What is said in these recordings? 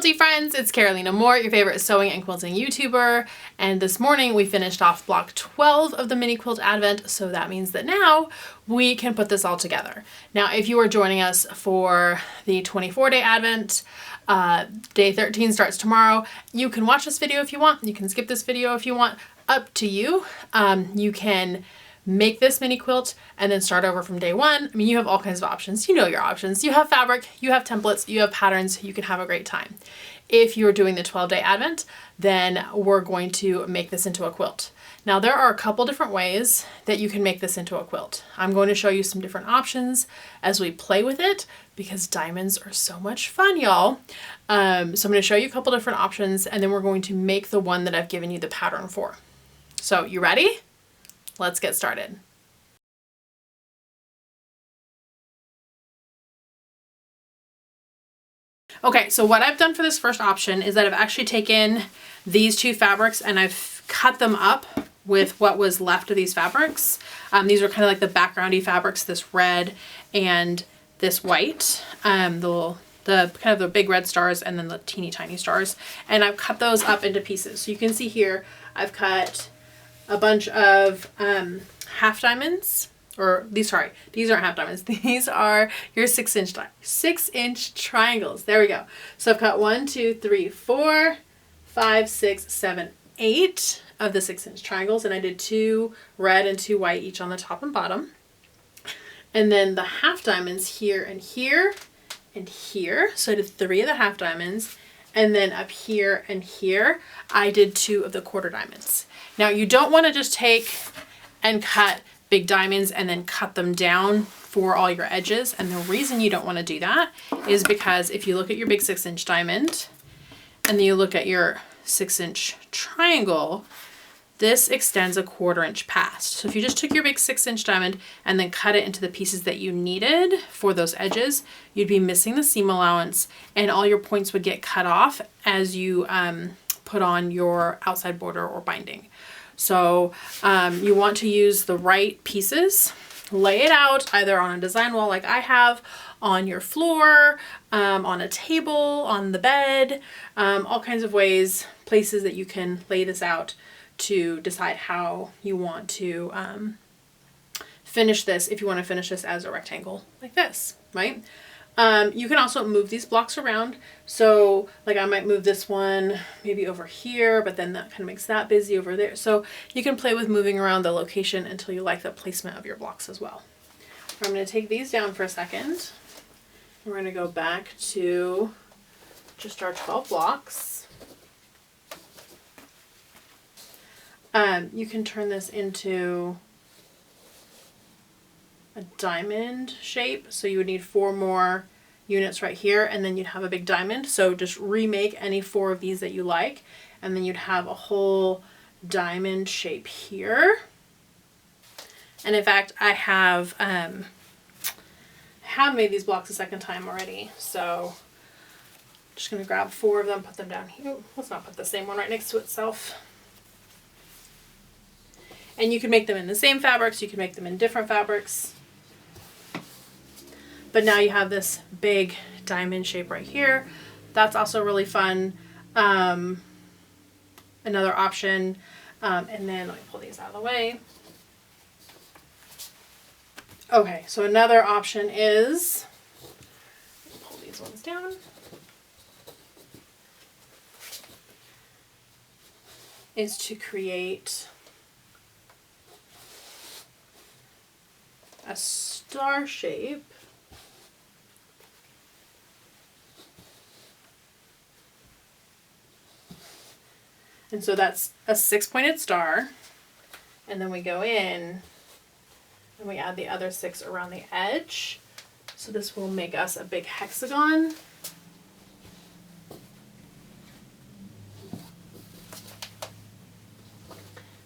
quilty friends, it's Carolina Moore, your favorite sewing and quilting YouTuber, and this morning we finished off block 12 of the Mini Quilt Advent, so that means that now we can put this all together. Now if you are joining us for the 24-day Advent, day 13 starts tomorrow. You can watch this video if you want, you can skip this video if you want, up to you. You can make this mini quilt and then start over from day one. I mean, you have all kinds of options. You know your options. You have fabric, you have templates, you have patterns, you can have a great time. If you're doing the 12-day Advent, then we're going to make this into a quilt. Now there are a couple different ways that you can make this into a quilt. I'm going to show you some different options as we play with it because diamonds are so much fun, y'all. So I'm going to show you a couple different options and then we're going to make the one that I've given you the pattern for. So you ready? Let's get started. Okay, so what I've done for this first option is that I've actually taken these two fabrics and I've cut them up with what was left of these fabrics. These are kind of like the backgroundy fabrics, this red and this white, the kind of the big red stars and then the teeny tiny stars. And I've cut those up into pieces. So you can see here, I've cut a bunch of half diamonds, or these aren't half diamonds. These are your 6-inch triangles. There we go. So I've got 1, 2, 3, 4, 5, 6, 7, 8 of the 6-inch triangles, and I did 2 red and 2 white each on the top and bottom. And then the half diamonds here and here and here. So I did 3 of the half diamonds. And then up here and here, I did 2 of the quarter diamonds. Now you don't want to just take and cut big diamonds and then cut them down for all your edges. And the reason you don't want to do that is because if you look at your big 6-inch diamond and then you look at your 6-inch triangle, this extends a 1/4 inch past. So if you just took your big 6-inch diamond and then cut it into the pieces that you needed for those edges, you'd be missing the seam allowance and all your points would get cut off as you put on your outside border or binding. So you want to use the right pieces, lay it out either on a design wall like I have, on your floor, on a table, on the bed, all kinds of ways, places that you can lay this out to decide how you want to finish this, if you want to finish this as a rectangle like this, right? You can also move these blocks around. So like I might move this one maybe over here, but then that kind of makes that busy over there. So you can play with moving around the location until you like the placement of your blocks as well. I'm going to take these down for a second. We're going to go back to just our 12 blocks. You can turn this into a diamond shape. So you would need 4 more units right here and then you'd have a big diamond. So just remake any 4 of these that you like and then you'd have a whole diamond shape here. And in fact, I have made these blocks a second time already. So I'm just going to grab 4 of them, put them down here. Let's not put the same one right next to itself. And you can make them in the same fabrics, you can make them in different fabrics. But now you have this big diamond shape right here. That's also really fun. Another option, and then let me pull these out of the way. Okay, so another option is, pull these ones down. Is to create a star shape. And so that's a 6-pointed star. And then we go in and we add the other 6 around the edge. So this will make us a big hexagon.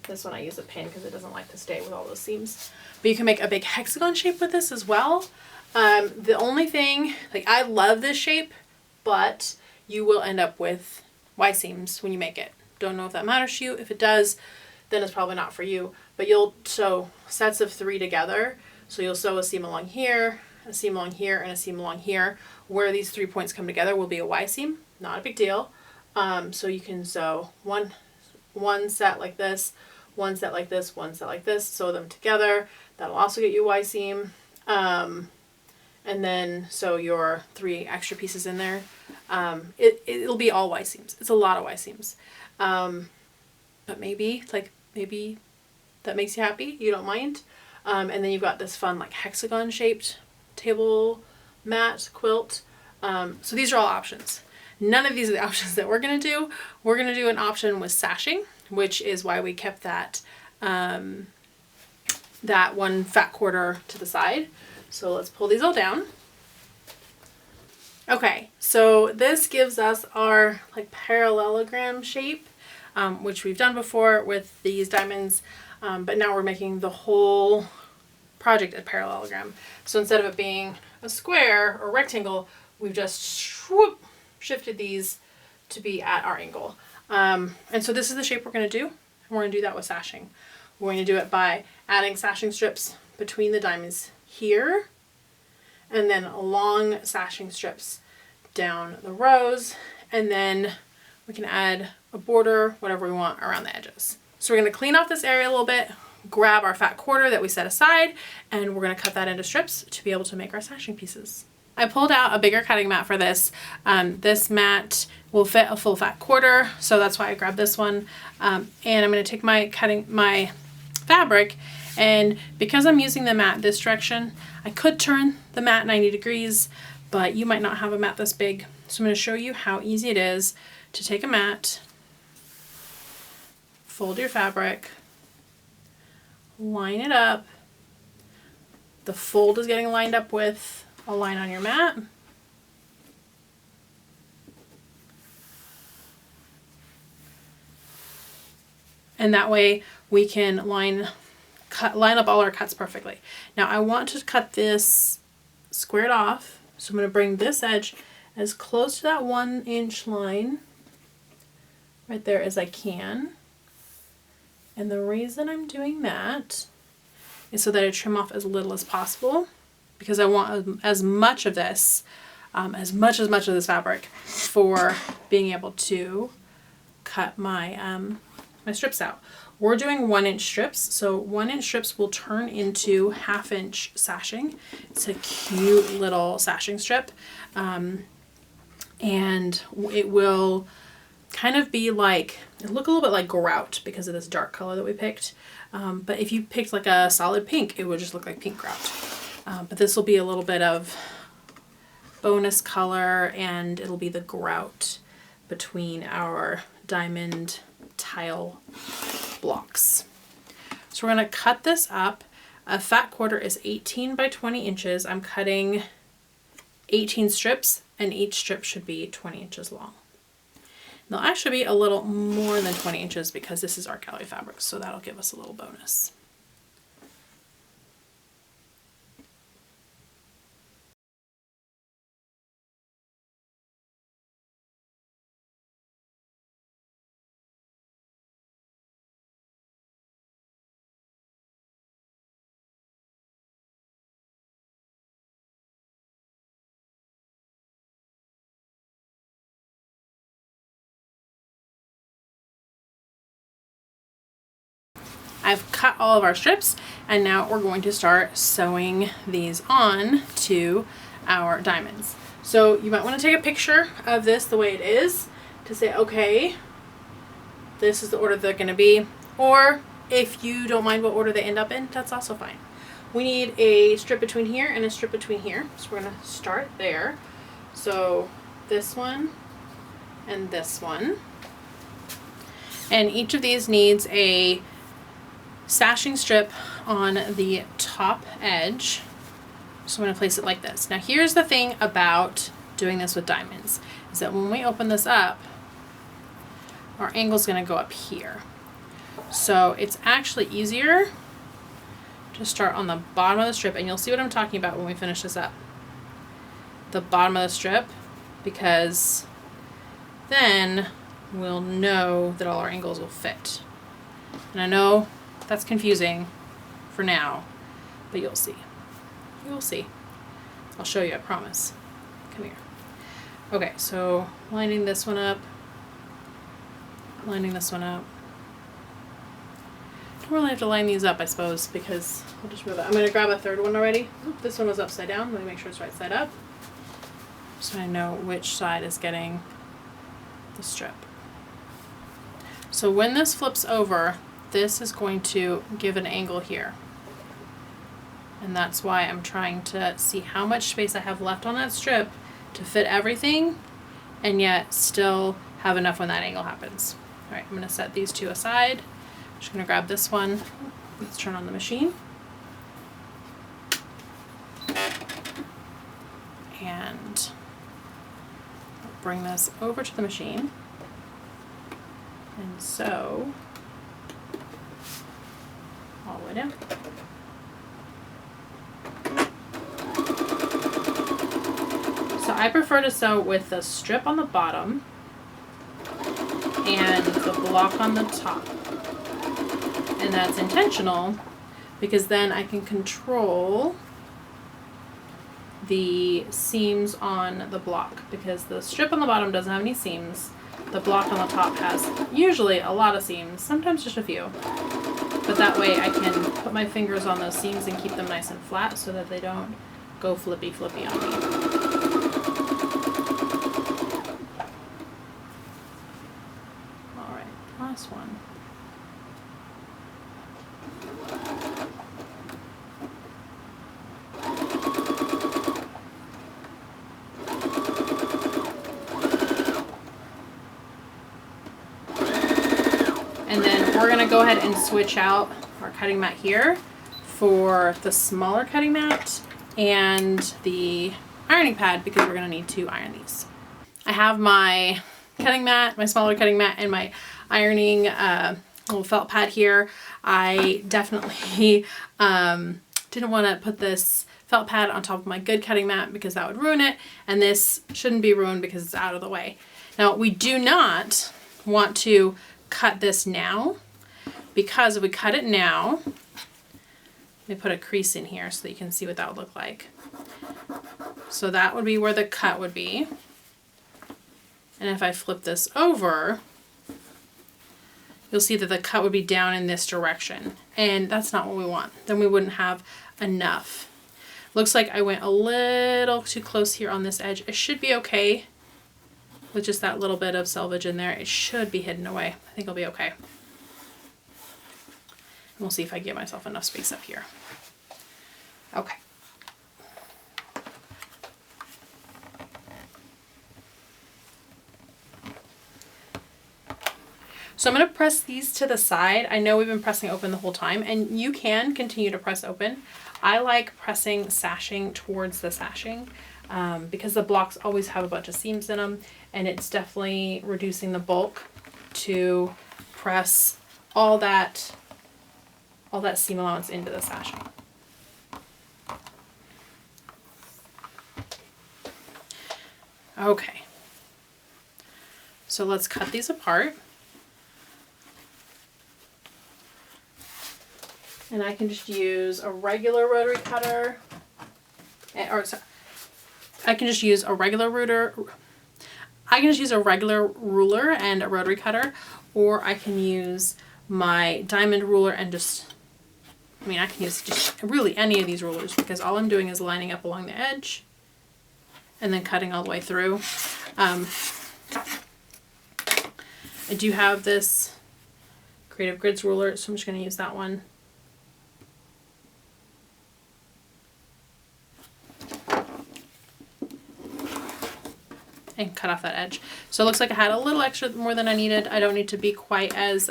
This one I use a pin because it doesn't like to stay with all those seams. But you can make a big hexagon shape with this as well. The only thing, like I love this shape, but you will end up with Y seams when you make it. Don't know if that matters to you. If it does, then it's probably not for you. But you'll sew sets of 3 together. So you'll sew a seam along here, a seam along here, and a seam along here. Where these 3 points come together will be a Y seam, not a big deal. So you can sew one set like this, one set like this, one set like this, sew them together. That'll also get you a Y seam. And then sew your 3 extra pieces in there. It'll be all Y seams. It's a lot of Y seams. But maybe that makes you happy. You don't mind. And then you've got this fun like hexagon shaped table mat quilt. So these are all options. None of these are the options that we're going to do. We're going to do an option with sashing, which is why we kept that, that one fat quarter to the side. So let's pull these all down. Okay, so this gives us our like parallelogram shape, which we've done before with these diamonds, but now we're making the whole project a parallelogram. So instead of it being a square or rectangle, we've just shifted these to be at our angle. And so this is the shape we're going to do. We're going to do that with sashing. We're going to do it by adding sashing strips between the diamonds here, and then long sashing strips down the rows, and then we can add a border, whatever we want, around the edges. So we're going to clean off this area a little bit, grab our fat quarter that we set aside, and we're going to cut that into strips to be able to make our sashing pieces. I pulled out a bigger cutting mat for this. This mat will fit a full fat quarter, so that's why I grabbed this one. And I'm going to take my fabric, and because I'm using the mat this direction, I could turn the mat 90 degrees, but you might not have a mat this big. So I'm going to show you how easy it is to take a mat, fold your fabric, line it up. The fold is getting lined up with a line on your mat. And that way we can line up all our cuts perfectly. Now I want to cut this squared off, so I'm going to bring this edge as close to that 1 inch line right there as I can. And the reason I'm doing that is so that I trim off as little as possible, because I want as much of this, as much of this fabric for being able to cut my my strips out. We're doing 1 inch strips, so 1 inch strips will turn into 1/2 inch sashing. It's a cute little sashing strip, and it will kind of be like, it'll look a little bit like grout because of this dark color that we picked. But if you picked like a solid pink, it would just look like pink grout. But this will be a little bit of bonus color, and it'll be the grout between our diamond tile blocks. So we're going to cut this up. A fat quarter is 18 by 20 inches. I'm cutting 18 strips, and each strip should be 20 inches long. They'll actually be a little more than 20 inches because this is art gallery fabric, so that'll give us a little bonus. I've cut all of our strips, and now we're going to start sewing these on to our diamonds. So you might want to take a picture of this the way it is to say, okay, this is the order they're going to be. Or if you don't mind what order they end up in, that's also fine. We need a strip between here and a strip between here. So we're going to start there. So this one and this one. And each of these needs a sashing strip on the top edge. So I'm going to place it like this. Now here's the thing about doing this with diamonds, is that when we open this up, our angle is going to go up here. So it's actually easier to start on the bottom of the strip, and you'll see what I'm talking about when we finish this up. The bottom of the strip, because then we'll know that all our angles will fit. And I know that's confusing for now, but you'll see. You'll see. I'll show you, I promise. Come here. Okay, so lining this one up, lining this one up. Don't really have to line these up, I suppose, because I'll just move it. I'm going to grab a third one already. Oop, this one was upside down. Let me make sure it's right side up, so I know which side is getting the strip. So when this flips over, this is going to give an angle here. And that's why I'm trying to see how much space I have left on that strip to fit everything and yet still have enough when that angle happens. All right, I'm going to set these two aside. I'm just going to grab this one. Let's turn on the machine. And bring this over to the machine. And so, all the way down. So I prefer to sew with the strip on the bottom and the block on the top. And that's intentional because then I can control the seams on the block, because the strip on the bottom doesn't have any seams. The block on the top has usually a lot of seams, sometimes just a few. But that way I can put my fingers on those seams and keep them nice and flat so that they don't go flippy on me. All right, last one. And then we're gonna go ahead and switch out our cutting mat here for the smaller cutting mat and the ironing pad, because we're gonna need to iron these. I have my cutting mat, my smaller cutting mat, and my ironing little felt pad here. I definitely didn't want to put this felt pad on top of my good cutting mat because that would ruin it, and this shouldn't be ruined because it's out of the way. Now we do not want to cut this now, because if we cut it now, let me put a crease in here so that you can see what that would look like. So that would be where the cut would be. And if I flip this over, you'll see that the cut would be down in this direction. And that's not what we want. Then we wouldn't have enough. Looks like I went a little too close here on this edge. It should be okay with just that little bit of selvage in there. It should be hidden away. I think it'll be okay. We'll see if I give myself enough space up here. Okay. So I'm going to press these to the side. I know we've been pressing open the whole time, and you can continue to press open. I like pressing sashing towards the sashing because the blocks always have a bunch of seams in them, and it's definitely reducing the bulk to press all that seam allowance into the sashing. Okay, so let's cut these apart. And I can just use a regular rotary cutter, or sorry, I can just use a regular ruler. I can just use a regular ruler and a rotary cutter, or I can use my diamond ruler and just, I can use just really any of these rulers, because all I'm doing is lining up along the edge and then cutting all the way through. I do have this Creative Grids ruler, so I'm just going to use that one. And cut off that edge. So it looks like I had a little extra more than I needed. I don't need to be quite as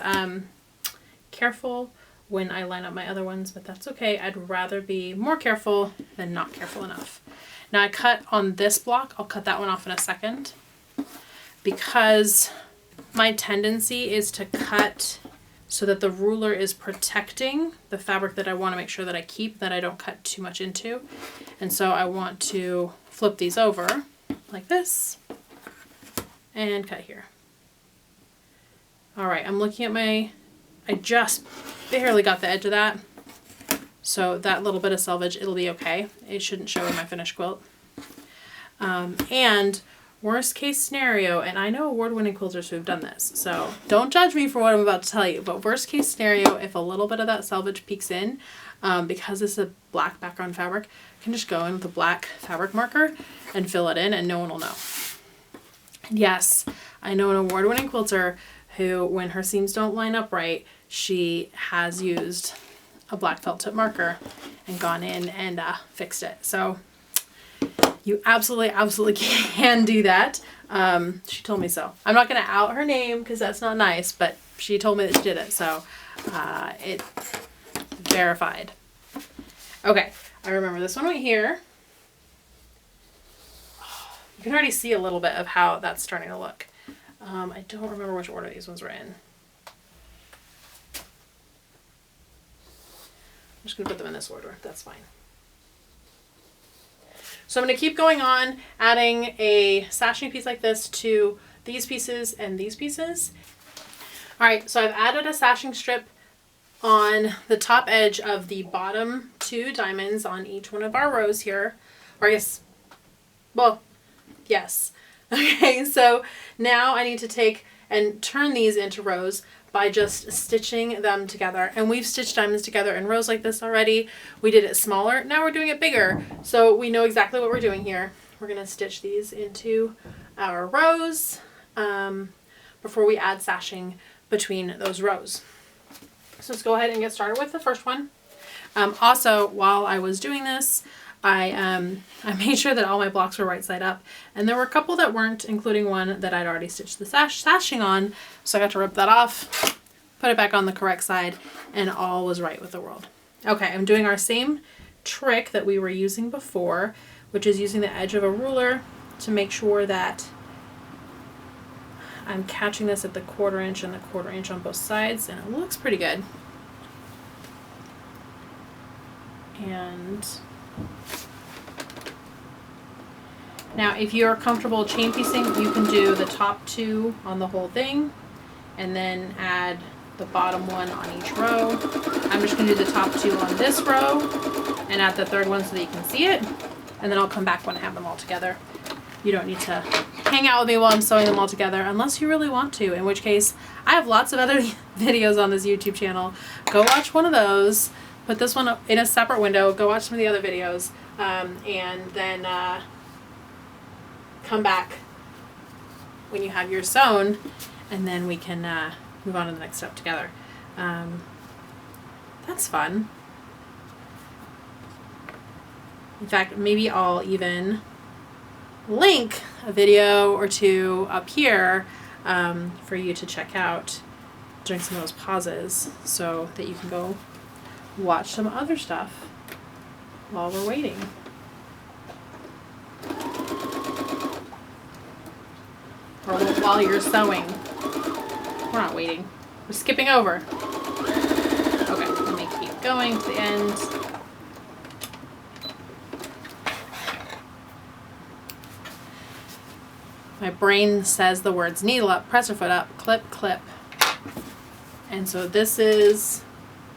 careful when I line up my other ones, but that's okay. I'd rather be more careful than not careful enough. Now I cut on this block. I'll cut that one off in a second, because my tendency is to cut so that the ruler is protecting the fabric that I want to make sure that I keep, that I don't cut too much into. And so I want to flip these over like this and cut here. All right, I'm looking at I just barely got the edge of that. So that little bit of selvage, it'll be okay. It shouldn't show in my finished quilt. And worst case scenario, and I know award-winning quilters who have done this, so don't judge me for what I'm about to tell you, but worst case scenario, if a little bit of that selvage peeks in, because this is a black background fabric, you can just go in with a black fabric marker and fill it in and no one will know. And yes, I know an award-winning quilter who, when her seams don't line up right, she has used a black felt tip marker and gone in and fixed it. So you absolutely can do that. She told me so. I'm not going to out her name because that's not nice, but she told me that she did it. So it verified. Okay, I remember this one right here. You can already see a little bit of how that's starting to look. I don't remember which order these ones were in. I'm just going to put them in this order. That's fine. So I'm going to keep going on, adding a sashing piece like this to these pieces and these pieces. All right, so I've added a sashing strip on the top edge of the bottom 2 diamonds on each one of our rows here. Or I guess, well, yes. Okay, so now I need to take and turn these into rows by just stitching them together. And we've stitched diamonds together in rows like this already. We did it smaller, now we're doing it bigger. So we know exactly what we're doing here. We're gonna stitch these into our rows before we add sashing between those rows. So let's go ahead and get started with the first one. Also, while I was doing this, I made sure that all my blocks were right side up, and there were a couple that weren't, including one that I'd already stitched the sashing on, so I got to rip that off, put it back on the correct side, and all was right with the world. Okay, I'm doing our same trick that we were using before, which is using the edge of a ruler to make sure that I'm catching this at the 1/4 inch and the 1/4 inch on both sides, and it looks pretty good. And now, if you're comfortable chain piecing, you can do the top 2 on the whole thing and then add the bottom 1 on each row. I'm just going to do the top 2 on this row and add the 3rd one so that you can see it. And then I'll come back when I have them all together. You don't need to hang out with me while I'm sewing them all together unless you really want to, in which case I have lots of other videos on this YouTube channel. Go watch one of those. Put this one in a separate window. Go watch some of the other videos. And then come back when you have yours sewn, and then we can move on to the next step together. That's fun. In fact, maybe I'll even link a video or 2 up here for you to check out during some of those pauses so that you can go watch some other stuff while we're waiting. Or while you're sewing. We're not waiting. We're skipping over. Okay, let me keep going to the end. My brain says the words needle up, presser foot up, clip, clip. And so this is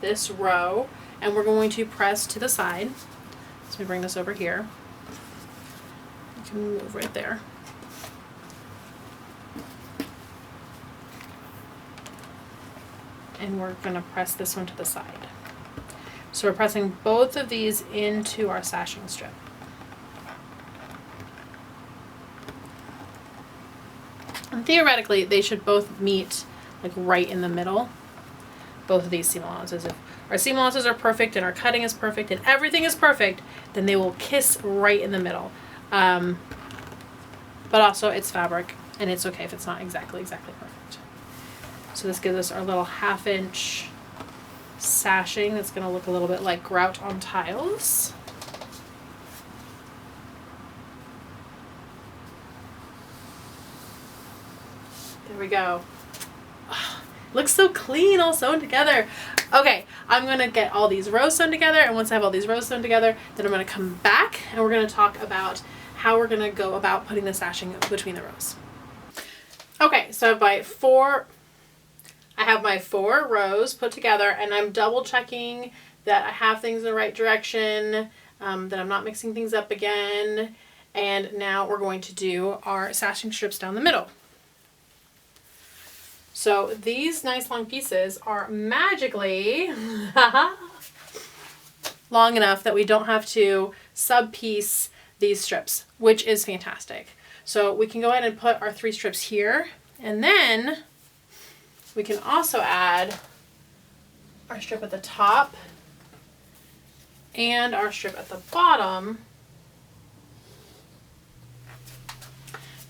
this row, and we're going to press to the side. So we bring this over here. You can move right there. And we're going to press this one to the side. So we're pressing both of these into our sashing strip. And theoretically, they should both meet like right in the middle, both of these seam allowances. If our seam allowances are perfect and our cutting is perfect and everything is perfect, then they will kiss right in the middle. But also it's fabric, and it's okay if it's not exactly perfect. So this gives us our little 1/2 inch sashing that's going to look a little bit like grout on tiles. There we go. Oh, looks so clean, all sewn together. Okay, I'm going to get all these rows sewn together, and once I have all these rows sewn together, then I'm going to come back and we're going to talk about how we're going to go about putting the sashing between the rows. Okay, so I have my 4 rows put together, and I'm double checking that I have things in the right direction, that I'm not mixing things up again, And now we're going to do our sashing strips down the middle. So these nice long pieces are magically long enough that we don't have to sub-piece these strips, which is fantastic. So we can go ahead and put our 3 strips here, and then we can also add our strip at the top and our strip at the bottom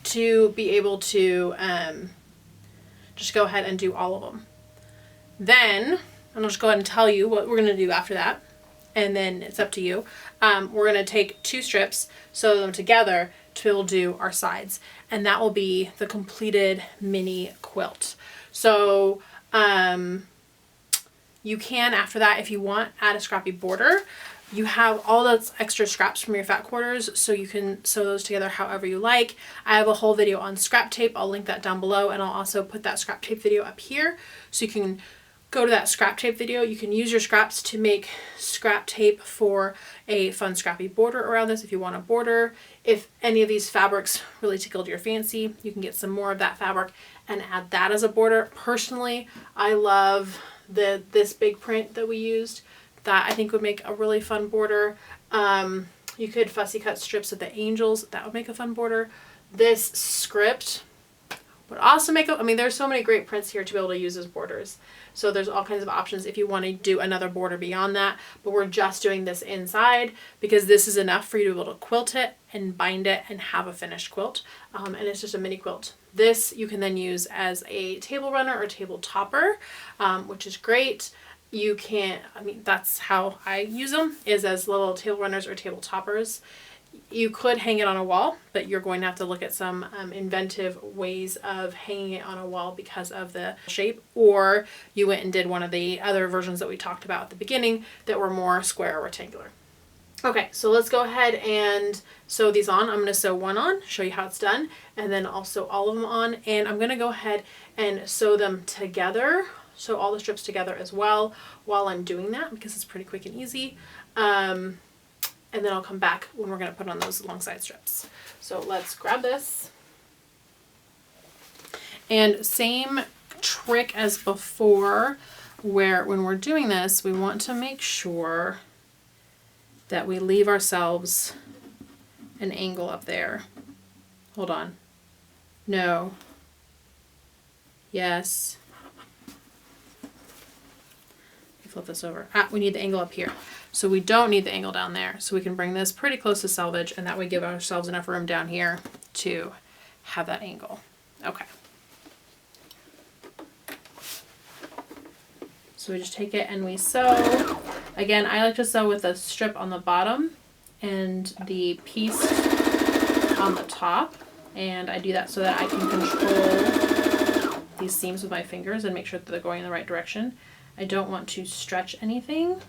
to be able to just go ahead and do all of them. Then, I'll just go ahead and tell you what we're going to do after that, and then it's up to you. We're going to take 2 strips, sew them together to be able to do our sides, and that will be the completed mini quilt. So you can, after that, if you want, add a scrappy border. You have all those extra scraps from your fat quarters, so you can sew those together however you like. I have a whole video on scrap tape. I'll link that down below, and I'll also put that scrap tape video up here, so you can go to that scrap tape video. You can use your scraps to make scrap tape for a fun scrappy border around this if you want a border. If any of these fabrics really tickled your fancy, you can get some more of that fabric and add that as a border. Personally, I love this big print that we used. That I think would make a really fun border. You could fussy cut strips of the angels. That would make a fun border. This script would also make a, I mean, there's so many great prints here to be able to use as borders. So there's all kinds of options if you want to do another border beyond that. But we're just doing this inside because this is enough for you to be able to quilt it and bind it and have a finished quilt. And it's just a mini quilt. This you can then use as a table runner or table topper, which is great. You can, I mean, that's how I use them, is as little table runners or table toppers. You could hang it on a wall, but you're going to have to look at some inventive ways of hanging it on a wall because of the shape, or you went and did one of the other versions that we talked about at the beginning that were more square or rectangular. Okay, so let's go ahead and sew these on. I'm going to sew one on, show you how it's done, and then I'll sew all of them on, and I'm going to go ahead and sew them together. Sew all the strips together as well while I'm doing that because it's pretty quick and easy. And then I'll come back when we're going to put on those long side strips. So let's grab this. And same trick as before, where when we're doing this, we want to make sure that we leave ourselves an angle up there. Hold on. No. Yes. Flip this over. We need the angle up here. So we don't need the angle down there. So we can bring this pretty close to selvage, and that way give ourselves enough room down here to have that angle. Okay. So we just take it and we sew. Again, I like to sew with a strip on the bottom and the piece on the top. And I do that so that I can control these seams with my fingers and make sure that they're going in the right direction. I don't want to stretch anything.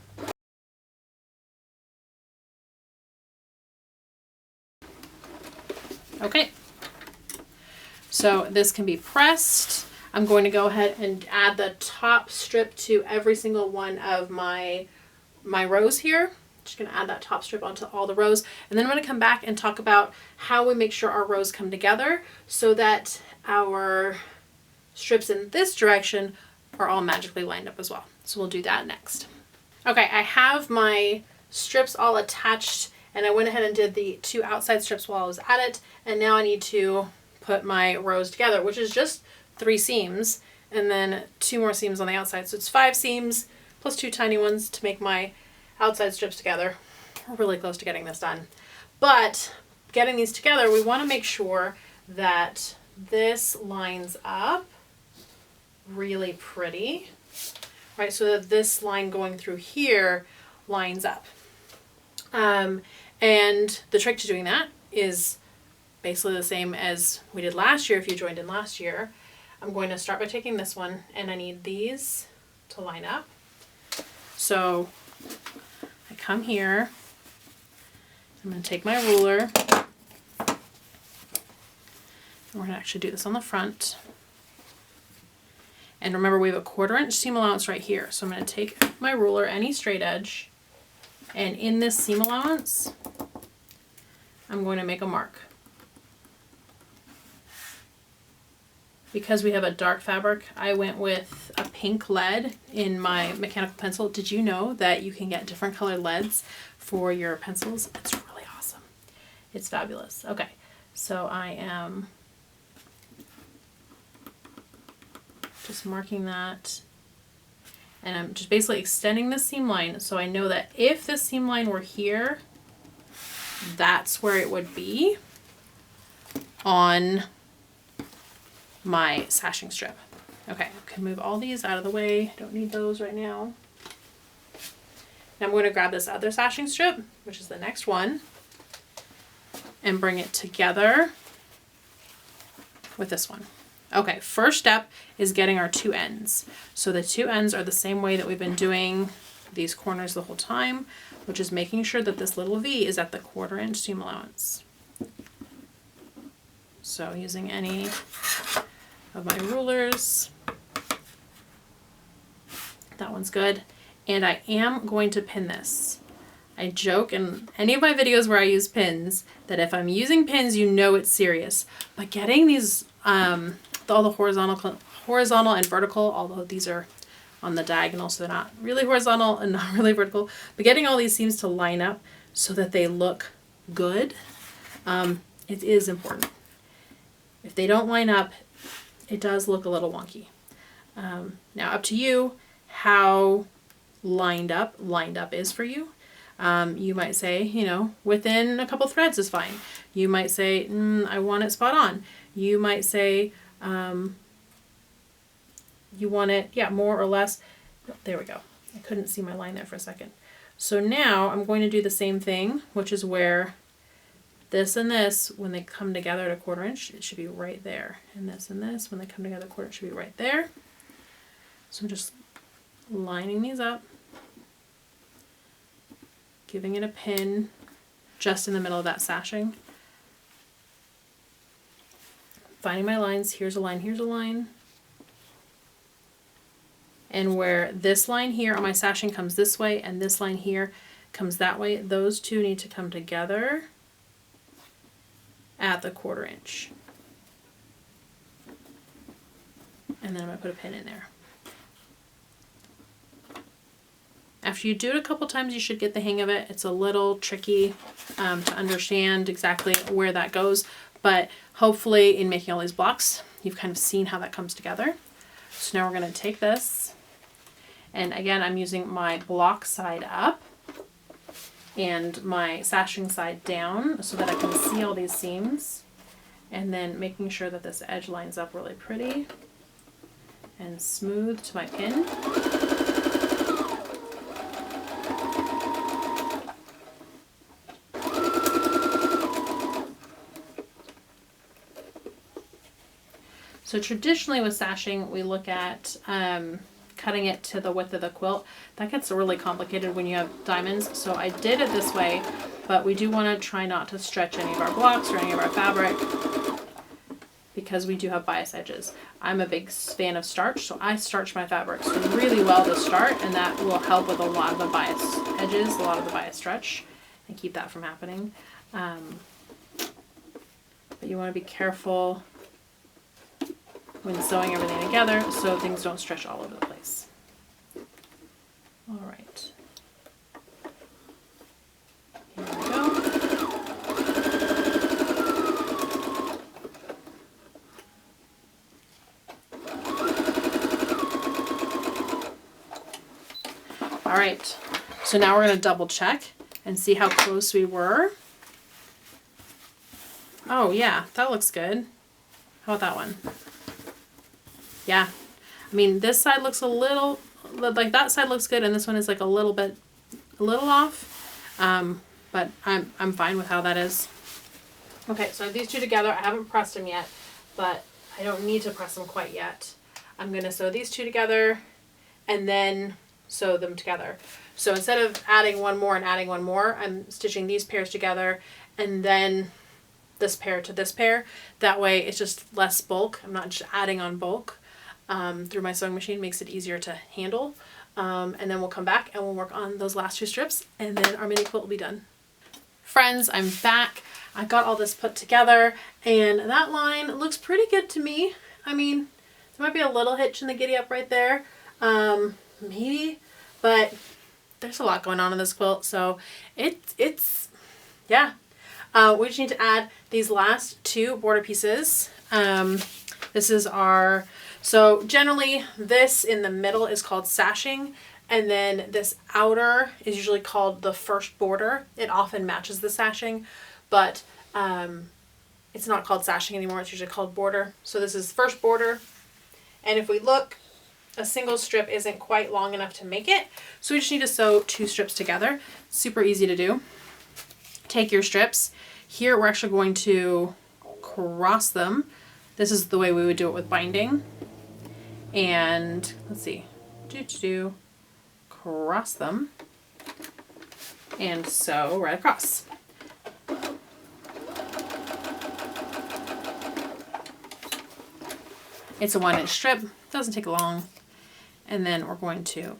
Okay, so this can be pressed. I'm going to go ahead and add the top strip to every single one of my rows here. Just going to add that top strip onto all the rows, and then I'm going to come back and talk about how we make sure our rows come together so that our strips in this direction are all magically lined up as well. So we'll do that next. Okay, I have my strips all attached, and I went ahead and did the 2 outside strips while I was at it, and now I need to put my rows together, which is just 3 seams and then 2 more seams on the outside. So it's 5 seams plus 2 tiny ones to make my outside strips together. We're really close to getting this done. But getting these together, we want to make sure that this lines up really pretty, right? So that this line going through here lines up. And the trick to doing that is basically the same as we did last year if you joined in last year. I'm going to start by taking this one, and I need these to line up. So I come here, I'm going to take my ruler, and we're going to actually do this on the front. And remember, we have a 1/4 inch seam allowance right here. So I'm going to take my ruler, any straight edge, and in this seam allowance, I'm going to make a mark. Because we have a dark fabric, I went with a pink lead in my mechanical pencil. Did you know that you can get different colored leads for your pencils? It's really awesome. It's fabulous. Okay, so I am just marking that, and I'm just basically extending the seam line so I know that if this seam line were here, that's where it would be on my sashing strip. Okay, I can move all these out of the way. Don't need those right now. Now I'm going to grab this other sashing strip, which is the next one, and bring it together with this one. Okay, first step is getting our two ends. So the two ends are the same way that we've been doing these corners the whole time, which is making sure that this little V is at the 1/4 inch seam allowance. So using any of my rulers, that one's good. And I am going to pin this. I joke in any of my videos where I use pins that if I'm using pins, you know it's serious. But getting these, all the horizontal and vertical, although these are on the diagonal, so they're not really horizontal and not really vertical, but getting all these seams to line up so that they look good, it is important. If they don't line up, it does look a little wonky. Now up to you how lined up is for you. You might say, you know, within a couple threads is fine. You might say, I want it spot on. You might say, you want it, yeah, more or less. There we go. I couldn't see my line there for a second. So now I'm going to do the same thing, which is where this and this, when they come together at a 1/4 inch, it should be right there. And this, when they come together at a 1/4 inch, should be right there. So I'm just lining these up, giving it a pin just in the middle of that sashing. Finding my lines, here's a line, here's a line. And where this line here on my sashing comes this way and this line here comes that way, those two need to come together at the 1/4 inch. And then I'm going to put a pin in there. After you do it a couple times, you should get the hang of it. It's a little tricky to understand exactly where that goes, but hopefully in making all these blocks, you've kind of seen how that comes together. So now we're going to take this, and again, I'm using my block side up and my sashing side down so that I can see all these seams, and then making sure that this edge lines up really pretty and smooth to my pin. So traditionally with sashing, we look at cutting it to the width of the quilt. That gets really complicated when you have diamonds. So I did it this way, but we do want to try not to stretch any of our blocks or any of our fabric because we do have bias edges. I'm a big fan of starch, so I starch my fabrics really well to start, and that will help with a lot of the bias edges, a lot of the bias stretch, and keep that from happening. But you want to be careful when sewing everything together so things don't stretch all over the place. All right. Here we go. All right, so now we're going to double check and see how close we were. Oh yeah, that looks good. How about that one? Yeah, I mean, this side looks a little, like that side looks good, and this one is like a little off, but I'm fine with how that is. Okay, so I have these two together. I haven't pressed them yet, but I don't need to press them quite yet. I'm going to sew these two together and then sew them together. So instead of adding one more and adding one more, I'm stitching these pairs together and then this pair to this pair. That way it's just less bulk. I'm not just adding on bulk. Through my sewing machine makes it easier to handle. And then we'll come back and we'll work on those last two strips, and then our mini quilt will be done. Friends, I'm back. I got all this put together and that line looks pretty good to me. I mean, there might be a little hitch in the giddy up right there. Maybe, but there's a lot going on in this quilt. So it's, yeah. We just need to add these last two border pieces. This is so generally this in the middle is called sashing. And then this outer is usually called the first border. It often matches the sashing, but it's not called sashing anymore. It's usually called border. So this is first border. And if we look, a single strip isn't quite long enough to make it. So we just need to sew two strips together. Super easy to do. Take your strips. Here we're actually going to cross them. This is the way we would do it with binding. And let's see. Cross them and sew right across. It's a 1-inch strip, doesn't take long. And then we're going to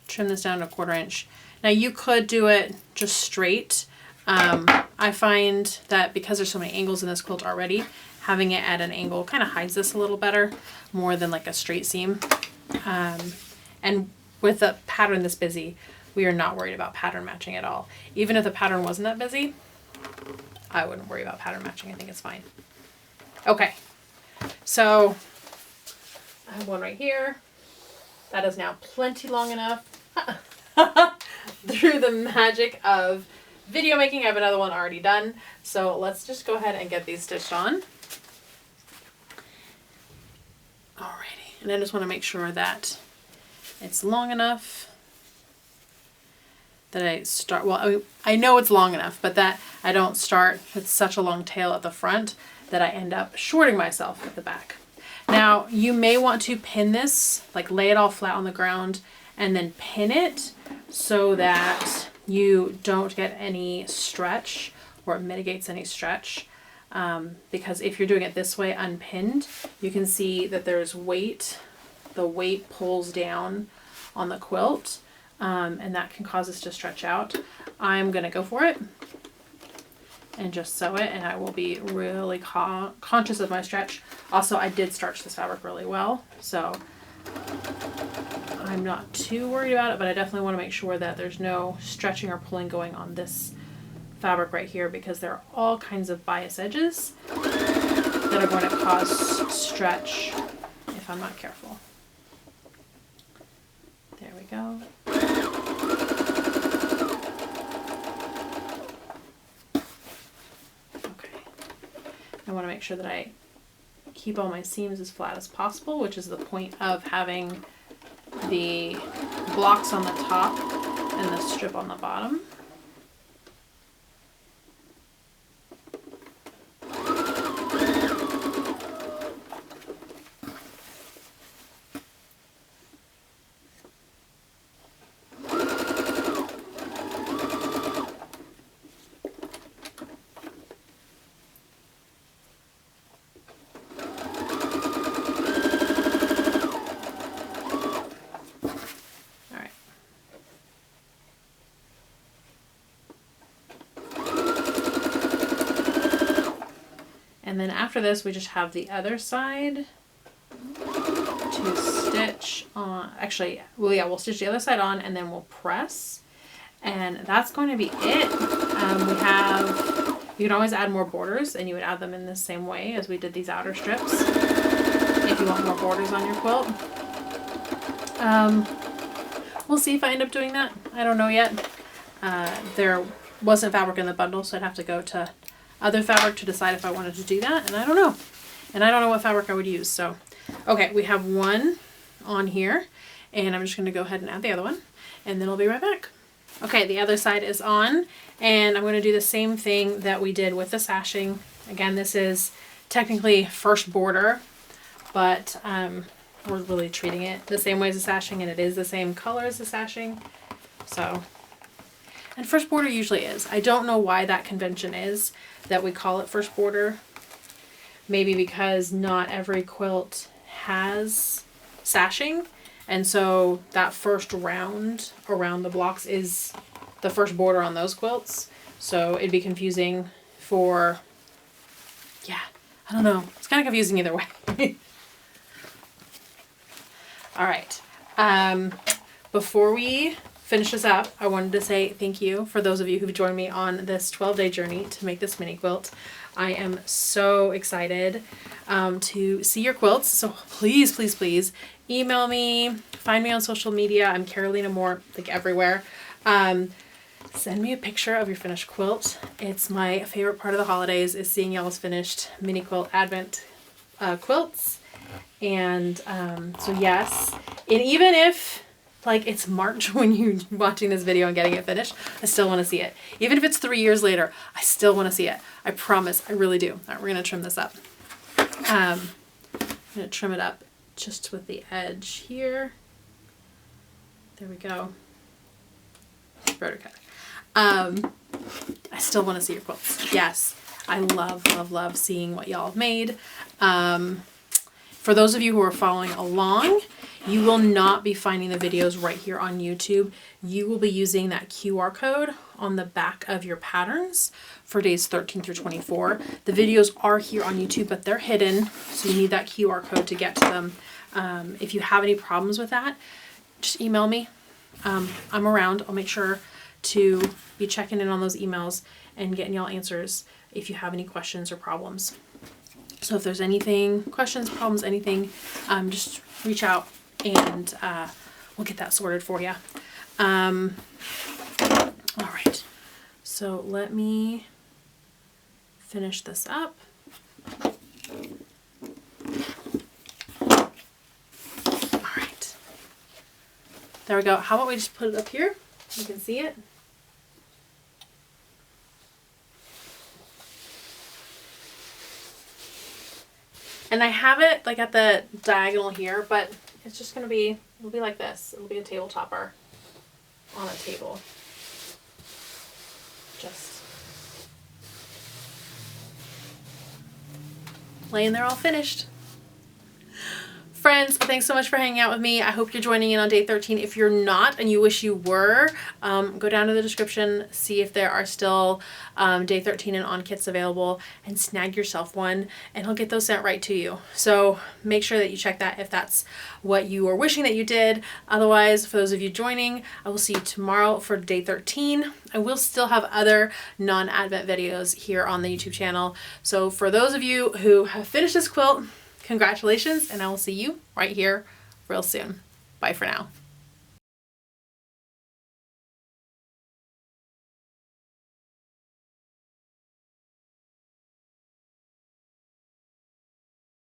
trim this down to 1/4 inch. Now you could do it just straight. I find that because there's so many angles in this quilt already, having it at an angle kind of hides this a little better, more than like a straight seam. And with a pattern this busy, we are not worried about pattern matching at all. Even if the pattern wasn't that busy, I wouldn't worry about pattern matching. I think it's fine. Okay, so I have one right here. That is now plenty long enough. Through the magic of video making, I have another one already done. So let's just go ahead and get these stitched on. Alrighty, and I just want to make sure that it's long enough that I start, well, I know it's long enough, but that I don't start with such a long tail at the front that I end up shorting myself at the back. Now, you may want to pin this, like lay it all flat on the ground and then pin it so that you don't get any stretch, or it mitigates any stretch. Because if you're doing it this way unpinned, you can see that there's weight. The weight pulls down on the quilt, and that can cause us to stretch out. I'm going to go for it and just sew it, and I will be really conscious of my stretch. Also, I did starch this fabric really well, so I'm not too worried about it, but I definitely want to make sure that there's no stretching or pulling going on this fabric right here, because there are all kinds of bias edges that are going to cause stretch if I'm not careful. There we go. Okay. I want to make sure that I keep all my seams as flat as possible, which is the point of having the blocks on the top and the strip on the bottom. And then after this, we just have the other side to stitch on. Actually, well, yeah, we'll stitch the other side on and then we'll press. And that's going to be it. You can always add more borders, and you would add them in the same way as we did these outer strips if you want more borders on your quilt. We'll see if I end up doing that. I don't know yet. There wasn't fabric in the bundle, so I'd have to go to other fabric to decide if I wanted to do that, and I don't know. And I don't know what fabric I would use. So, okay, we have one on here, and I'm just going to go ahead and add the other one, and then I'll be right back. Okay, the other side is on, and I'm going to do the same thing that we did with the sashing. Again, this is technically first border, but we're really treating it the same way as the sashing, and it is the same color as the sashing. So, and first border usually is. I don't know why that convention is that we call it first border. Maybe because not every quilt has sashing, and so that first round around the blocks is the first border on those quilts. So it'd be confusing for, yeah, I don't know. It's kind of confusing either way. All right. Before we finish this up, I wanted to say thank you for those of you who've joined me on this 12-day journey to make this mini quilt. I am so excited to see your quilts. So please, please, please email me, find me on social media. I'm Carolina Moore, like everywhere. Send me a picture of your finished quilt. It's my favorite part of the holidays is seeing y'all's finished Mini Quilt Advent quilts. And so yes, and even if like it's March when you're watching this video and getting it finished, I still want to see it. Even if it's 3 years later, I still want to see it. I promise, I really do. All right, we're going to trim this up. I'm going to trim it up just with the edge here. There we go. Rotor cutter. I still want to see your quilts. Yes, I love, love, love seeing what y'all have made. For those of you who are following along, you will not be finding the videos right here on YouTube. You will be using that QR code on the back of your patterns for days 13 through 24. The videos are here on YouTube, but they're hidden, so you need that QR code to get to them. If you have any problems with that, just email me. I'm around. I'll make sure to be checking in on those emails and getting y'all answers if you have any questions or problems. So if there's anything, questions, problems, anything, just reach out and we'll get that sorted for you. All right, so let me finish this up. All right, there we go. How about we just put it up here? You can see it. And I have it like at the diagonal here, but it's just going to be, it'll be like this. It'll be a table topper on a table. Just laying there all finished. Friends, thanks so much for hanging out with me. I hope you're joining in on day 13. If you're not and you wish you were, go down to the description, see if there are still day 13 and on kits available, and snag yourself one, and I'll get those sent right to you. So make sure that you check that if that's what you are wishing that you did. Otherwise, for those of you joining, I will see you tomorrow for day 13. I will still have other non-Advent videos here on the YouTube channel. So for those of you who have finished this quilt, congratulations, and I will see you right here real soon. Bye for now.